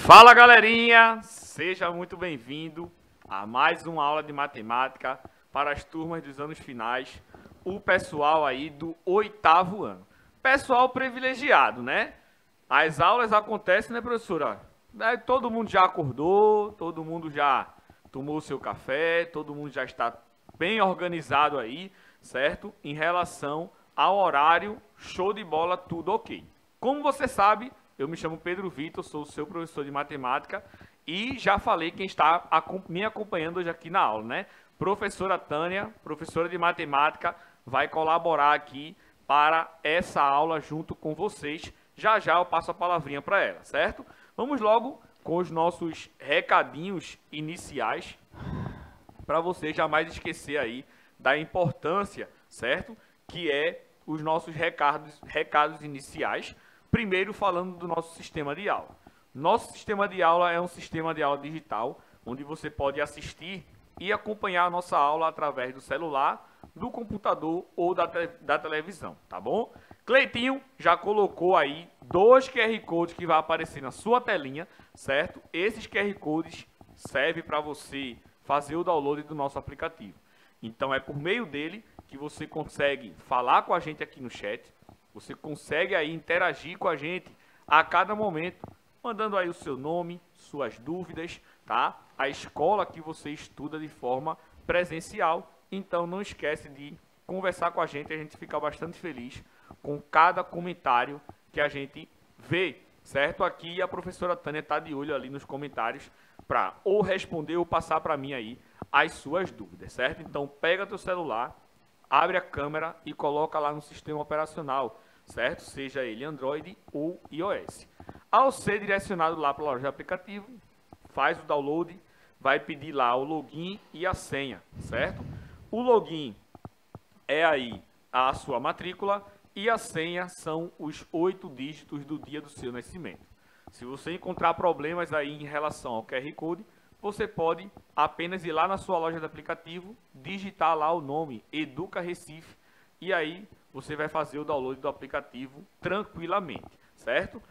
Fala, galerinha! Seja muito bem-vindo a mais uma aula de matemática para as turmas dos anos finais, o pessoal aí do 8º ano. Pessoal privilegiado, né? As aulas acontecem, né, professora? Todo mundo já acordou, todo mundo já tomou seu café, todo mundo já está bem organizado aí, certo? Em relação ao horário, show de bola, tudo ok. Como você sabe, eu me chamo Pedro Vitor, sou o seu professor de matemática e já falei quem está me acompanhando hoje aqui na aula, né? Professora Tânia, professora de matemática, vai colaborar aqui para essa aula junto com vocês. Já já eu passo a palavrinha para ela, certo? Vamos logo com os nossos recadinhos iniciais para você jamais esquecer aí da importância, certo? Que é os nossos recados iniciais. Primeiro, falando do nosso sistema de aula. Nosso sistema de aula é um sistema de aula digital, onde você pode assistir e acompanhar a nossa aula através do celular, do computador ou da televisão, tá bom? Cleitinho já colocou aí 2 QR Codes que vai aparecer na sua telinha, certo? Esses QR Codes servem para você fazer o download do nosso aplicativo. Então é por meio dele que você consegue falar com a gente aqui no chat, você consegue aí interagir com a gente a cada momento, mandando aí o seu nome, suas dúvidas, tá? A escola que você estuda de forma presencial. Então não esquece de conversar com a gente fica bastante feliz com cada comentário que a gente vê, certo? Aqui a professora Tânia está de olho ali nos comentários para ou responder ou passar para mim aí as suas dúvidas, certo? Então pega teu celular, abre a câmera e coloca lá no sistema operacional, certo? Seja ele Android ou iOS. Ao ser direcionado lá para a loja de aplicativo, faz o download, vai pedir lá o login e a senha, certo? O login é aí a sua matrícula e a senha são os 8 dígitos do dia do seu nascimento. Se você encontrar problemas aí em relação ao QR Code, você pode apenas ir lá na sua loja de aplicativo, digitar lá o nome Educa Recife e aí você vai fazer o download do aplicativo tranquilamente, certo?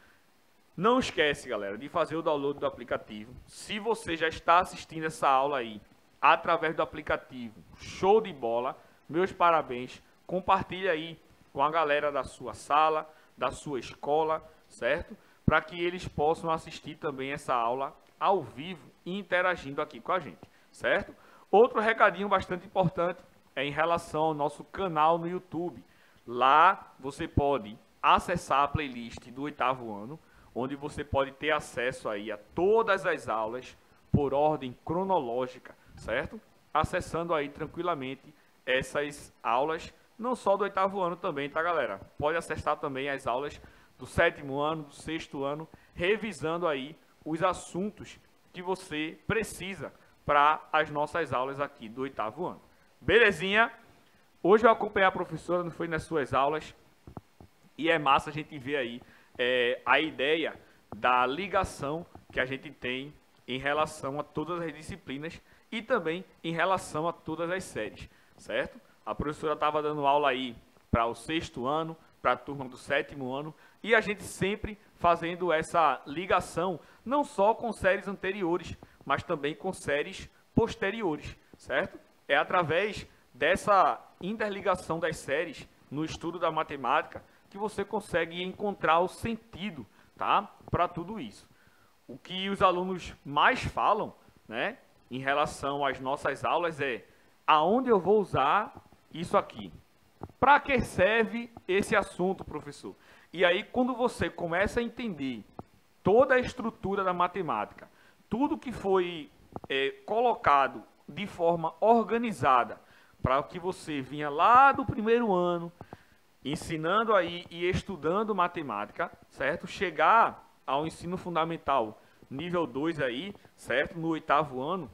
Não esquece, galera, de fazer o download do aplicativo. Se você já está assistindo essa aula aí através do aplicativo, show de bola, meus parabéns. Compartilhe aí com a galera da sua sala, da sua escola, certo? Para que eles possam assistir também essa aula ao vivo e interagindo aqui com a gente, certo? Outro recadinho bastante importante é em relação ao nosso canal no YouTube. Lá você pode acessar a playlist do 8º ano, onde você pode ter acesso aí a todas as aulas por ordem cronológica, certo? Acessando aí tranquilamente essas aulas, não só do 8º ano também, tá, galera? Pode acessar também as aulas do 7º ano, do 6º ano, revisando aí os assuntos que você precisa para as nossas aulas aqui do 8º ano. Belezinha? Hoje eu acompanhei a professora, não foi nas suas aulas, e é massa a gente ver aí a ideia da ligação que a gente tem em relação a todas as disciplinas e também em relação a todas as séries, certo? A professora estava dando aula aí para o 6º ano, para a turma do 7º ano, e a gente sempre fazendo essa ligação, não só com séries anteriores, mas também com séries posteriores, certo? É através dessa interligação das séries no estudo da matemática que você consegue encontrar o sentido, tá? Para tudo isso. O que os alunos mais falam, né, em relação às nossas aulas é: aonde eu vou usar isso aqui? Para que serve esse assunto, professor? E aí, quando você começa a entender toda a estrutura da matemática, tudo que foi colocado de forma organizada para que você vinha lá do 1º ano, ensinando aí e estudando matemática, certo? Chegar ao ensino fundamental nível 2 aí, certo? No 8º ano,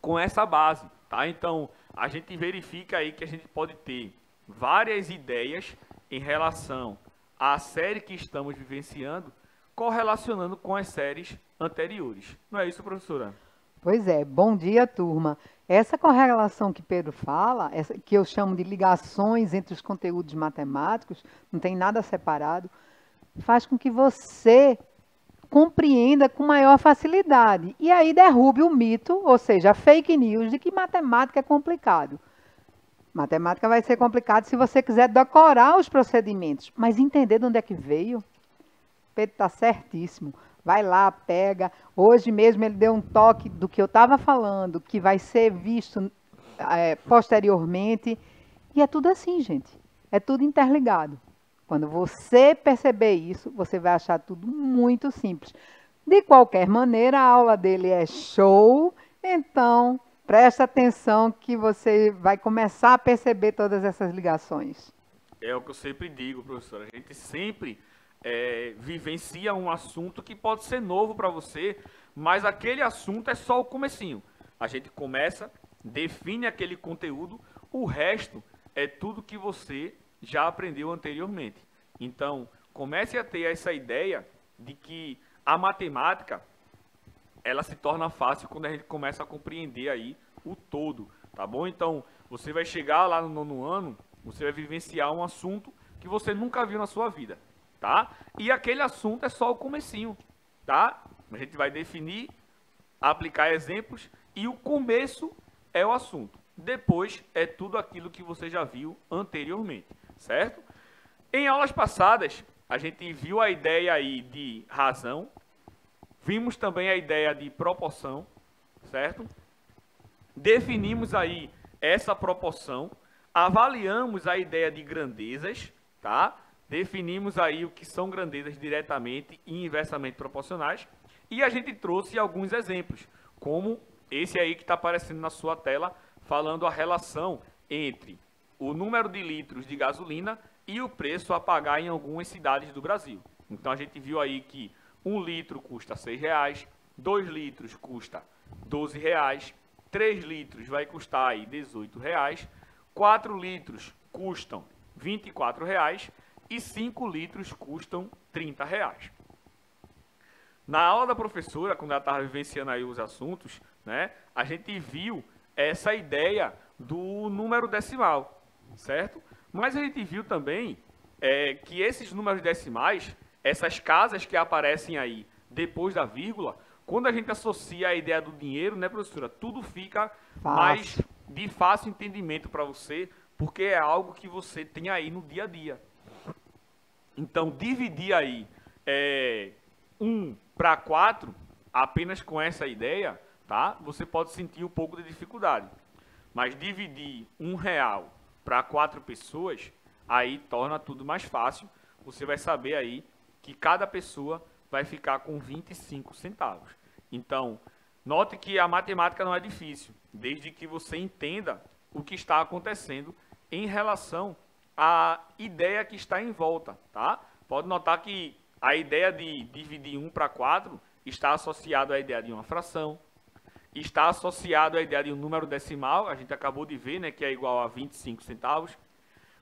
com essa base, tá? Então, a gente verifica aí que a gente pode ter várias ideias em relação à série que estamos vivenciando, correlacionando com as séries anteriores. Não é isso, professora? Pois é, bom dia, turma. Essa correlação que Pedro fala, que eu chamo de ligações entre os conteúdos matemáticos, não tem nada separado, faz com que você compreenda com maior facilidade. E aí derrube o mito, ou seja, a fake news de que matemática é complicado. Matemática vai ser complicado se você quiser decorar os procedimentos, mas entender de onde é que veio. Pedro está certíssimo. Vai lá, pega. Hoje mesmo ele deu um toque do que eu estava falando, que vai ser visto posteriormente. E é tudo assim, gente. É tudo interligado. Quando você perceber isso, você vai achar tudo muito simples. De qualquer maneira, a aula dele é show. Então, presta atenção que você vai começar a perceber todas essas ligações. É o que eu sempre digo, professor. A gente sempre vivencia um assunto que pode ser novo para você, mas aquele assunto é só o comecinho. A gente começa, define aquele conteúdo, o resto é tudo que você já aprendeu anteriormente. Então, comece a ter essa ideia de que a matemática, ela se torna fácil quando a gente começa a compreender aí o todo, tá bom? Então, você vai chegar lá no 9º ano, você vai vivenciar um assunto que você nunca viu na sua vida, tá? E aquele assunto é só o comecinho, tá? A gente vai definir, aplicar exemplos e o começo é o assunto. Depois é tudo aquilo que você já viu anteriormente, certo? Em aulas passadas, a gente viu a ideia aí de razão, vimos também a ideia de proporção, certo? Definimos aí essa proporção, avaliamos a ideia de grandezas, tá? Definimos aí o que são grandezas diretamente e inversamente proporcionais, e a gente trouxe alguns exemplos, como esse aí que está aparecendo na sua tela, falando a relação entre o número de litros de gasolina e o preço a pagar em algumas cidades do Brasil. Então a gente viu aí que 1 litro custa R$6, 2 litros custa R$12, 3 litros vai custar aí R$18, 4 litros custam R$24 e 5 litros custam R$30. Na aula da professora, quando ela estava vivenciando aí os assuntos, né, a gente viu essa ideia do número decimal, certo? Mas a gente viu também que esses números decimais, essas casas que aparecem aí depois da vírgula, quando a gente associa a ideia do dinheiro, né, professora, tudo fica mais de fácil entendimento para você, porque é algo que você tem aí no dia a dia. Então, dividir aí 1 para 4, apenas com essa ideia, tá? Você pode sentir um pouco de dificuldade. Mas dividir R$1 para 4 pessoas, aí torna tudo mais fácil. Você vai saber aí que cada pessoa vai ficar com 25 centavos. Então, note que a matemática não é difícil, desde que você entenda o que está acontecendo em relação à ideia que está em volta, tá? Pode notar que a ideia de dividir 1 para 4 está associado à ideia de uma fração, está associado à ideia de um número decimal, a gente acabou de ver, né, que é igual a 25 centavos.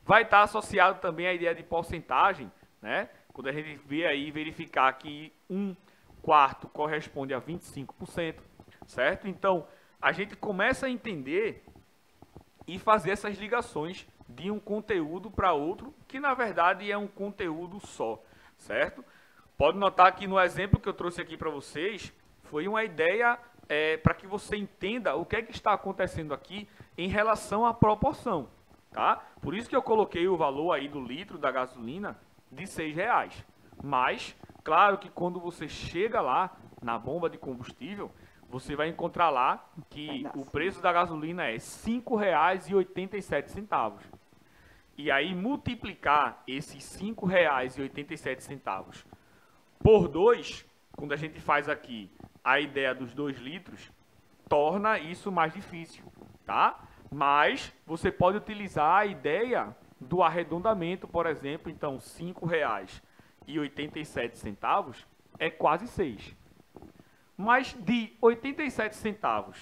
Vai estar associado também à ideia de porcentagem, né? Quando a gente vê aí, verificar que 1/4 corresponde a 25%, certo? Então, a gente começa a entender e fazer essas ligações de um conteúdo para outro, que na verdade é um conteúdo só, certo? Pode notar que no exemplo que eu trouxe aqui para vocês, foi uma ideia para que você entenda o que é que está acontecendo aqui em relação à proporção, tá? Por isso que eu coloquei o valor aí do litro da gasolina de R$6. Mas, claro que quando você chega lá na bomba de combustível, você vai encontrar lá que o preço da gasolina é R$5,87. E aí multiplicar esses R$5,87 por 2, quando a gente faz aqui a ideia dos 2 litros, torna isso mais difícil, tá? Mas você pode utilizar a ideia do arredondamento, por exemplo. Então, R$5,87 é quase 6. Mas de 87 centavos,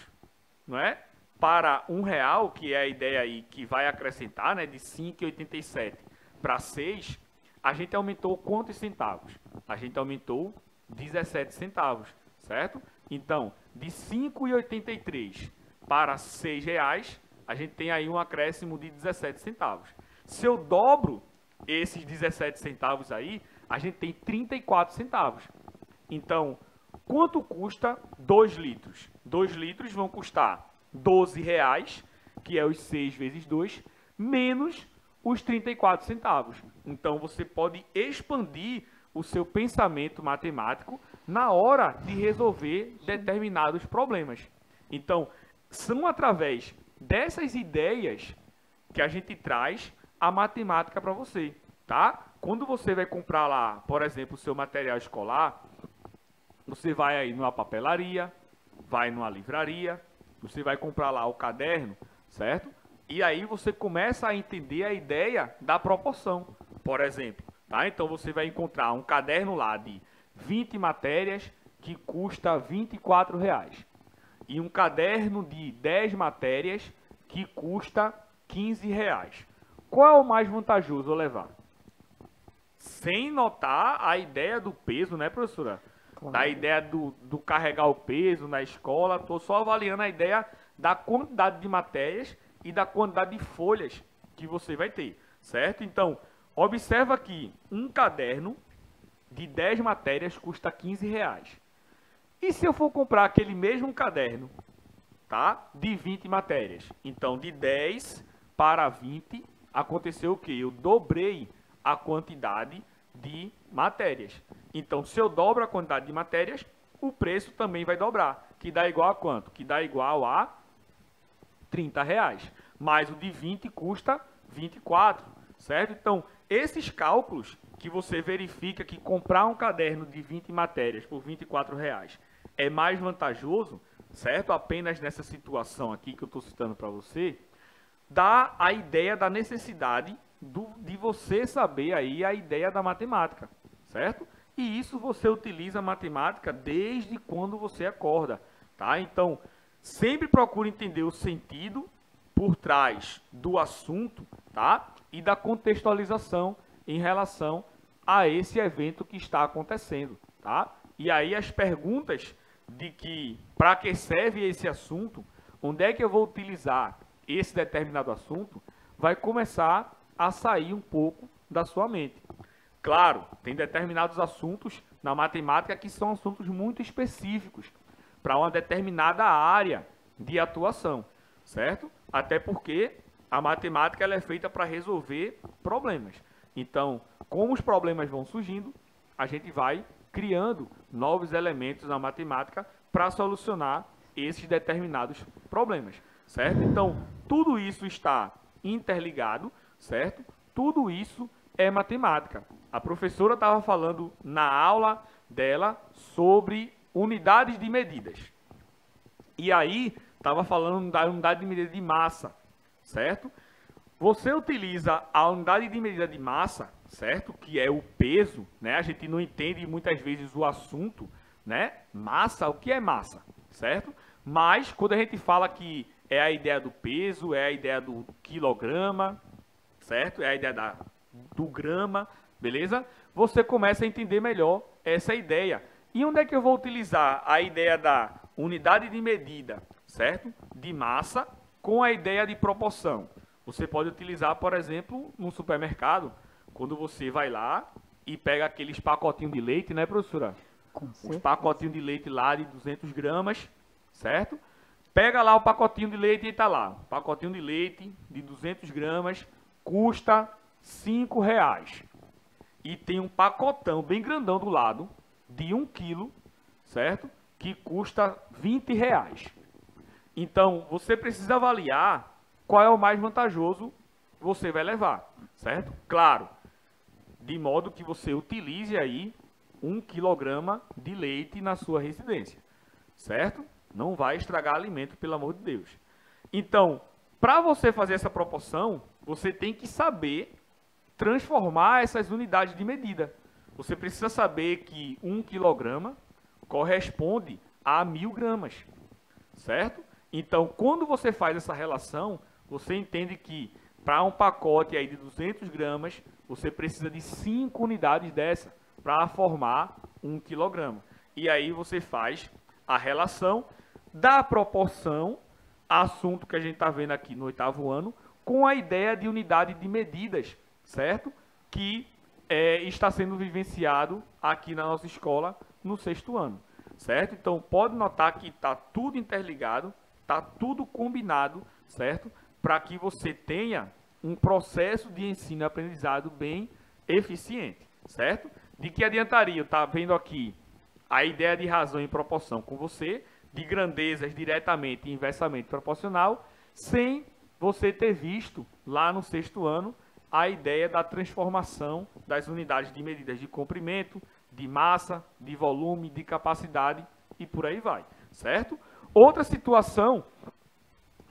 não é? Para R$1, que é a ideia aí que vai acrescentar, né, de 5,87 para 6, a gente aumentou quantos centavos? A gente aumentou 17 centavos, certo? Então, de 5,83 para R$6, a gente tem aí um acréscimo de 17 centavos. Se eu dobro esses 17 centavos aí, a gente tem 34 centavos. Então, quanto custa 2 litros? 2 litros vão custar R$ 12, que é os 6 vezes 2, menos os 34 centavos. Então, você pode expandir o seu pensamento matemático na hora de resolver determinados problemas. Então, são através dessas ideias que a gente traz a matemática para você, tá? Quando você vai comprar lá, por exemplo, o seu material escolar, você vai aí numa papelaria, vai numa livraria, você vai comprar lá o caderno, certo? E aí você começa a entender a ideia da proporção, por exemplo, tá? Então você vai encontrar um caderno lá de 20 matérias que custa R$ 24. E um caderno de 10 matérias que custa R$ 15. Qual é o mais vantajoso a levar? Sem notar a ideia do peso, né, professora? Claro. Da ideia do carregar o peso na escola. Estou só avaliando a ideia da quantidade de matérias e da quantidade de folhas que você vai ter, certo? Então, observa que um caderno de 10 matérias custa R$ 15. E se eu for comprar aquele mesmo caderno, tá? De 20 matérias. Então, de 10 para 20, aconteceu o quê? Eu dobrei a quantidade de matérias. Então, se eu dobro a quantidade de matérias, o preço também vai dobrar. Que dá igual a quanto? Que dá igual a R$ 30. Mas o de 20 custa 24, certo? Então, esses cálculos que você verifica que comprar um caderno de 20 matérias por R$ 24 é mais vantajoso, certo? Apenas nessa situação aqui que eu estou citando para você, dá a ideia da necessidade de você saber aí a ideia da matemática, certo? E isso você utiliza a matemática desde quando você acorda, tá? Então, sempre procure entender o sentido por trás do assunto, tá? E da contextualização em relação a esse evento que está acontecendo, tá? E aí as perguntas de que para que serve esse assunto, onde é que eu vou utilizar esse determinado assunto, vai começar a sair um pouco da sua mente. Claro, tem determinados assuntos na matemática que são assuntos muito específicos para uma determinada área de atuação, certo? Até porque a matemática ela é feita para resolver problemas. Então, como os problemas vão surgindo, a gente vai criando novos elementos na matemática para solucionar esses determinados problemas, certo? Então, tudo isso está interligado, certo? Tudo isso é matemática. A professora estava falando na aula dela sobre unidades de medidas. E aí, estava falando da unidade de medida de massa, certo? Você utiliza a unidade de medida de massa, certo? Que é o peso, né? A gente não entende muitas vezes o assunto, né? Massa, o que é massa, certo? Mas, quando a gente fala que é a ideia do peso, é a ideia do quilograma, certo? É a ideia do grama, beleza? Você começa a entender melhor essa ideia. E onde é que eu vou utilizar a ideia da unidade de medida, certo? De massa com a ideia de proporção. Você pode utilizar, por exemplo, no supermercado, quando você vai lá e pega aqueles pacotinhos de leite, né, professora? Os pacotinhos de leite lá de 200 gramas, certo? Pega lá o pacotinho de leite e está lá. O pacotinho de leite de 200 gramas custa R$ 5. E tem um pacotão bem grandão do lado, de 1 quilo, certo? Que custa R$ 20. Então, você precisa avaliar qual é o mais vantajoso você vai levar, certo? Claro, de modo que você utilize aí 1 quilograma de leite na sua residência, certo? Não vai estragar alimento, pelo amor de Deus. Então, para você fazer essa proporção, você tem que saber transformar essas unidades de medida. Você precisa saber que 1 quilograma corresponde a 1.000 gramas, certo? Então, quando você faz essa relação, você entende que para um pacote aí de 200 gramas, você precisa de 5 unidades dessa para formar 1 quilograma. E aí você faz a relação da proporção, assunto que a gente está vendo aqui no 8º ano, com a ideia de unidade de medidas, certo? Que está sendo vivenciado aqui na nossa escola no 6º ano, certo? Então, pode notar que está tudo interligado, está tudo combinado, certo? Para que você tenha um processo de ensino e aprendizado bem eficiente, certo? De que adiantaria eu estar vendo aqui a ideia de razão e proporção com você, de grandezas diretamente e inversamente proporcional, sem você ter visto lá no 6º ano a ideia da transformação das unidades de medidas de comprimento, de massa, de volume, de capacidade e por aí vai, certo? Outra situação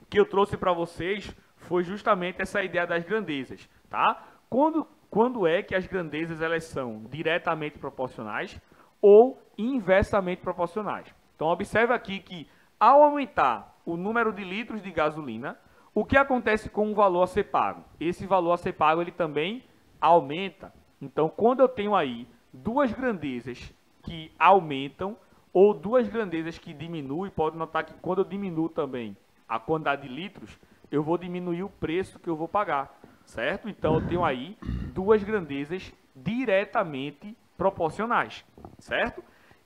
que eu trouxe para vocês foi justamente essa ideia das grandezas, tá? Quando é que as grandezas elas são diretamente proporcionais ou inversamente proporcionais? Então, observe aqui que ao aumentar o número de litros de gasolina, o que acontece com o valor a ser pago? Esse valor a ser pago ele também aumenta. Então, quando eu tenho aí duas grandezas que aumentam ou duas grandezas que diminuem, pode notar que quando eu diminuo também a quantidade de litros, eu vou diminuir o preço que eu vou pagar, certo? Então, eu tenho aí duas grandezas diretamente proporcionais, certo?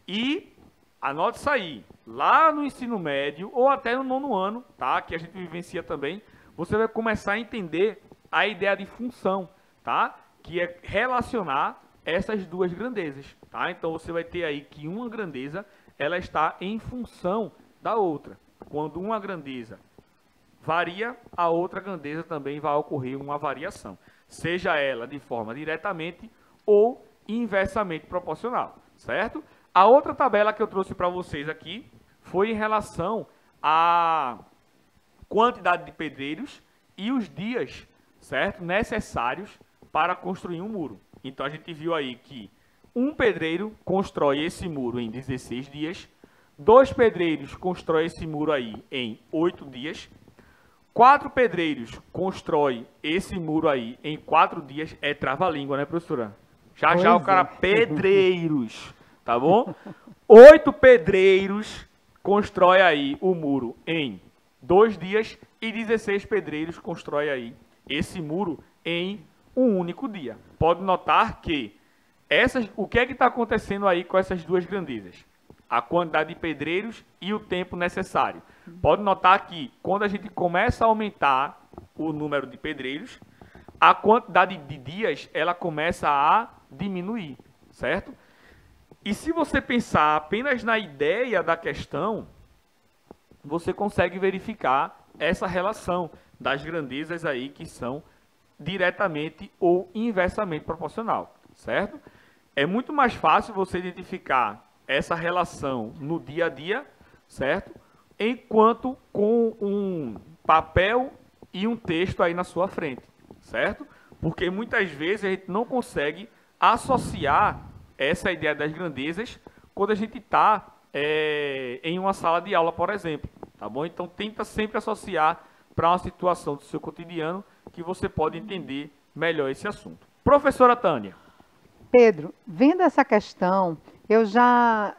E anote isso aí, lá no ensino médio ou até no 9º ano, tá? Que a gente vivencia também, você vai começar a entender a ideia de função, tá? Que é relacionar essas duas grandezas, tá? Então você vai ter aí que uma grandeza, ela está em função da outra. Quando uma grandeza varia, a outra grandeza também vai ocorrer uma variação, seja ela de forma diretamente ou inversamente proporcional, certo? A outra tabela que eu trouxe para vocês aqui foi em relação à quantidade de pedreiros e os dias, certo, necessários para construir um muro. Então, a gente viu aí que um pedreiro constrói esse muro em 16 dias, 2 pedreiros constroem esse muro aí em 8 dias, 4 pedreiros constroem esse muro aí em 4 dias. É trava-língua, né, professora? Já já o cara, pedreiros, tá bom? 8 pedreiros constroem aí o muro em 2 dias e 16 pedreiros constroem aí esse muro em um único dia. Pode notar que o que é que está acontecendo aí com essas duas grandezas? A quantidade de pedreiros e o tempo necessário. Pode notar que quando a gente começa a aumentar o número de pedreiros, a quantidade de dias ela começa a diminuir, certo? E se você pensar apenas na ideia da questão, você consegue verificar essa relação das grandezas aí que são diretamente ou inversamente proporcional, certo? É muito mais fácil você identificar essa relação no dia a dia, certo? Enquanto com um papel e um texto aí na sua frente, certo? Porque muitas vezes a gente não consegue associar essa ideia das grandezas quando a gente está em uma sala de aula, por exemplo, tá bom? Então, tenta sempre associar para uma situação do seu cotidiano que você pode entender melhor esse assunto. Professora Tânia. Pedro, vendo essa questão, eu já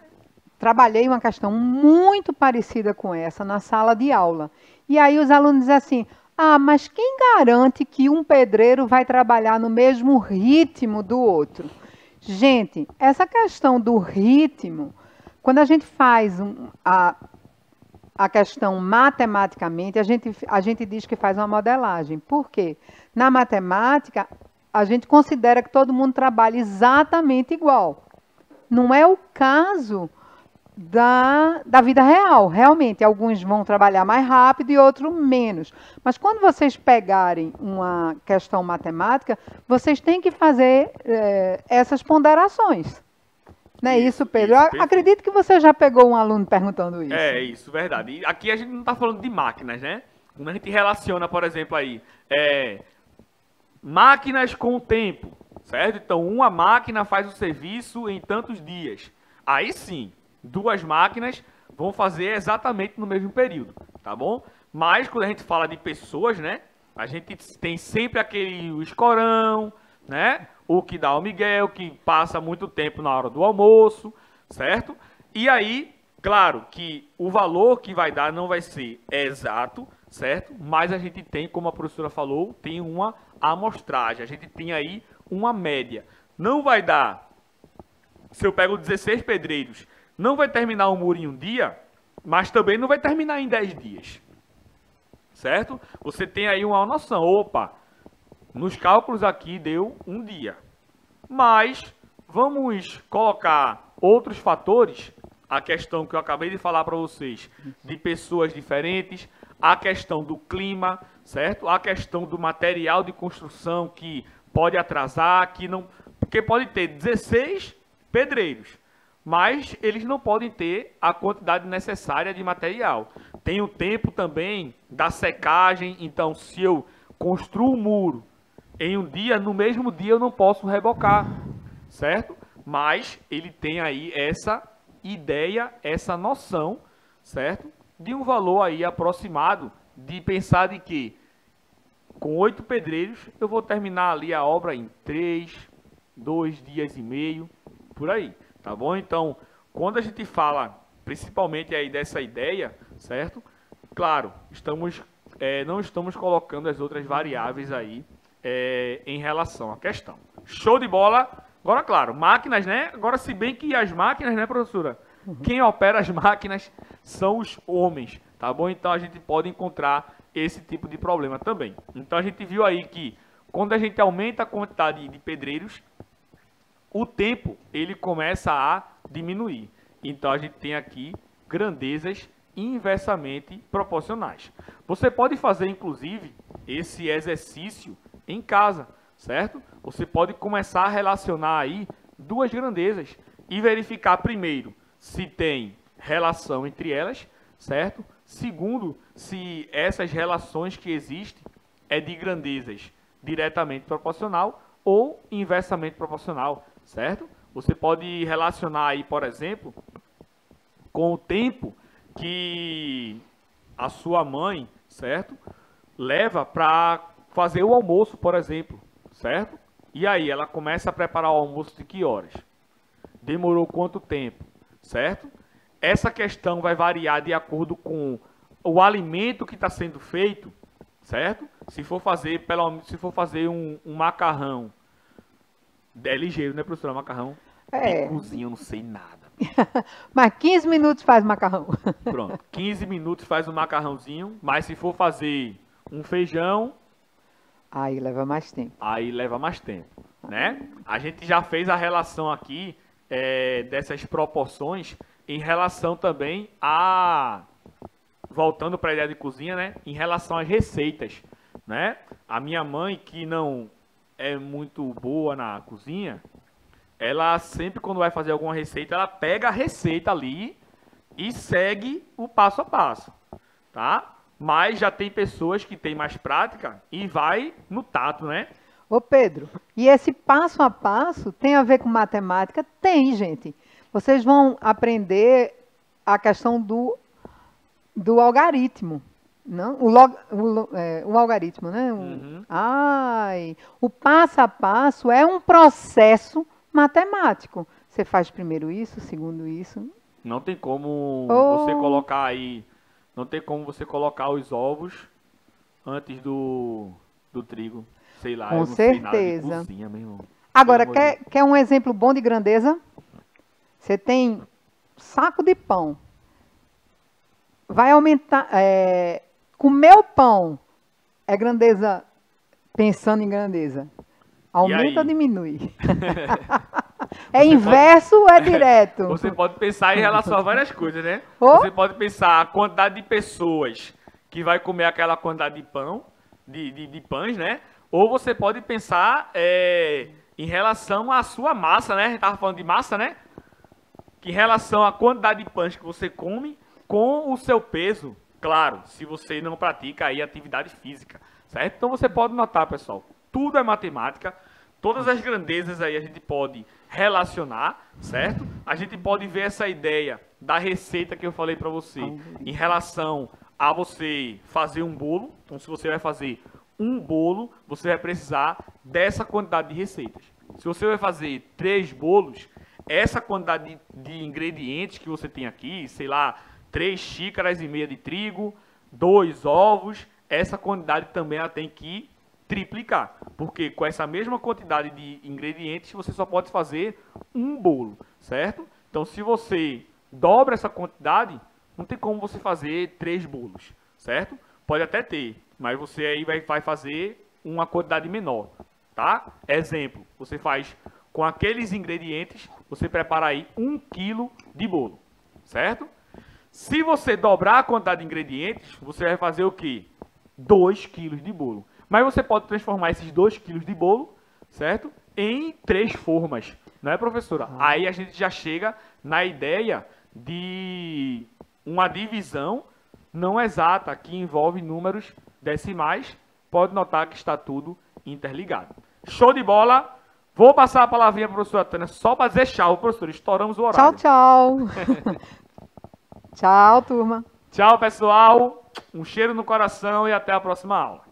trabalhei uma questão muito parecida com essa na sala de aula. E aí os alunos dizem assim, mas quem garante que um pedreiro vai trabalhar no mesmo ritmo do outro? Gente, essa questão do ritmo, quando a gente faz a questão matematicamente, a gente diz que faz uma modelagem. Por quê? Na matemática, a gente considera que todo mundo trabalha exatamente igual. Não é o caso da vida real. Realmente, alguns vão trabalhar mais rápido e outros menos. Mas quando vocês pegarem uma questão matemática, vocês têm que fazer essas ponderações. Não é isso, Pedro? Eu acredito que você já pegou um aluno perguntando isso. É isso, verdade. E aqui a gente não está falando de máquinas, né? Quando a gente relaciona, por exemplo, aí, máquinas com o tempo, certo? Então, uma máquina faz o serviço em tantos dias. Aí sim, 2 máquinas vão fazer exatamente no mesmo período, tá bom? Mas quando a gente fala de pessoas, né? A gente tem sempre aquele escorão, né? O que dá o Miguel, que passa muito tempo na hora do almoço, certo? E aí, claro que o valor que vai dar não vai ser exato, certo? Mas a gente tem, como a professora falou, tem uma amostragem, a gente tem aí uma média. não vai dar, se eu pego 16 pedreiros, não vai terminar o muro em um dia, mas também não vai terminar em 10 dias. Certo? Você tem aí uma noção. Opa, nos cálculos aqui deu um dia. Mas vamos colocar outros fatores, a questão que eu acabei de falar para vocês, de pessoas diferentes, a questão do clima, certo? A questão do material de construção que pode atrasar, que não, porque pode ter 16 pedreiros, mas eles não podem ter a quantidade necessária de material. Tem o tempo também da secagem, então se eu construo um muro em um dia, no mesmo dia eu não posso rebocar, certo? Mas ele tem aí essa ideia, essa noção, certo? De um valor aí aproximado, de pensar de que com 8 pedreiros eu vou terminar ali a obra em 3, 2 dias e meio, por aí, tá bom? Então, quando a gente fala principalmente aí dessa ideia, certo? Claro, não estamos colocando as outras variáveis aí em relação à questão. Show de bola! Agora, claro, máquinas, né? Agora, se bem que as máquinas, né, professora? Quem opera as máquinas são os homens, tá bom? Então, a gente pode encontrar esse tipo de problema também. Então, a gente viu aí que quando a gente aumenta a quantidade de pedreiros, o tempo, ele começa a diminuir. Então, a gente tem aqui grandezas inversamente proporcionais. Você pode fazer, inclusive, esse exercício em casa, certo? Você pode começar a relacionar aí duas grandezas e verificar primeiro se tem relação entre elas, certo? Segundo, se essas relações que existem é de grandezas diretamente proporcional ou inversamente proporcional, certo? Você pode relacionar aí, por exemplo, com o tempo que a sua mãe, certo, leva para fazer o almoço, por exemplo, certo? E aí, ela começa a preparar o almoço de que horas? Demorou quanto tempo, certo? Essa questão vai variar de acordo com o alimento que está sendo feito, certo? Se for fazer um macarrão, é ligeiro, né, professora? Macarrão de cozinha, eu não sei nada. Mas 15 minutos faz macarrão. Pronto, 15 minutos faz um macarrãozinho, mas se for fazer um feijão, aí leva mais tempo. Aí leva mais tempo, né? A gente já fez a relação aqui dessas proporções em relação também a... Voltando para a ideia de cozinha, né? Em relação às receitas, né? A minha mãe, que não é muito boa na cozinha, ela sempre, quando vai fazer alguma receita, ela pega a receita ali e segue o passo a passo, tá? Mas já tem pessoas que têm mais prática e vai no tato, né? Ô Pedro, e esse passo a passo tem a ver com matemática? Tem, gente. Vocês vão aprender a questão do algarismo. Não? O algarismo, né? Uhum. O passo a passo é um processo matemático. Você faz primeiro isso, segundo isso. Não tem como você colocar aí... Não tem como você colocar os ovos antes do trigo. Sei lá, Com eu não sei nada de certeza. cozinha, meu irmão. Agora, Pelo amor de quer um exemplo bom de grandeza? Você tem saco de pão. Vai aumentar... comer o pão é grandeza, pensando em grandeza. Aumenta ou diminui? É inverso ou é direto? Você pode pensar em relação a várias coisas, né? Oh. Você pode pensar a quantidade de pessoas que vai comer aquela quantidade de pão, de pães, né? Ou você pode pensar em relação à sua massa, né? A gente estava falando de massa, né? Que em relação à quantidade de pães que você come com o seu peso, claro, se você não pratica aí atividade física, certo? Então você pode notar, pessoal, tudo é matemática, todas as grandezas aí a gente pode relacionar, certo? A gente pode ver essa ideia da receita que eu falei para você em relação a você fazer um bolo. Então, se você vai fazer um bolo, você vai precisar dessa quantidade de receitas. Se você vai fazer 3 bolos, essa quantidade de ingredientes que você tem aqui, sei lá, 3 xícaras e meia de trigo, 2 ovos, essa quantidade também ela tem que triplicar. Porque com essa mesma quantidade de ingredientes, você só pode fazer um bolo, certo? Então, se você dobra essa quantidade, não tem como você fazer 3 bolos, certo? Pode até ter, mas você aí vai fazer uma quantidade menor, tá? Exemplo, você faz com aqueles ingredientes, você prepara aí 1 quilo de bolo, certo? Se você dobrar a quantidade de ingredientes, você vai fazer o quê? 2 quilos de bolo. Mas você pode transformar esses 2 quilos de bolo, certo? Em 3 formas, não é, professora? Aí a gente já chega na ideia de uma divisão não exata, que envolve números decimais. Pode notar que está tudo interligado. Show de bola! Vou passar a palavrinha para a professora Tânia só para dizer tchau, professor. Estouramos o horário. Tchau, tchau. Tchau, turma. Tchau, pessoal. Um cheiro no coração e até a próxima aula.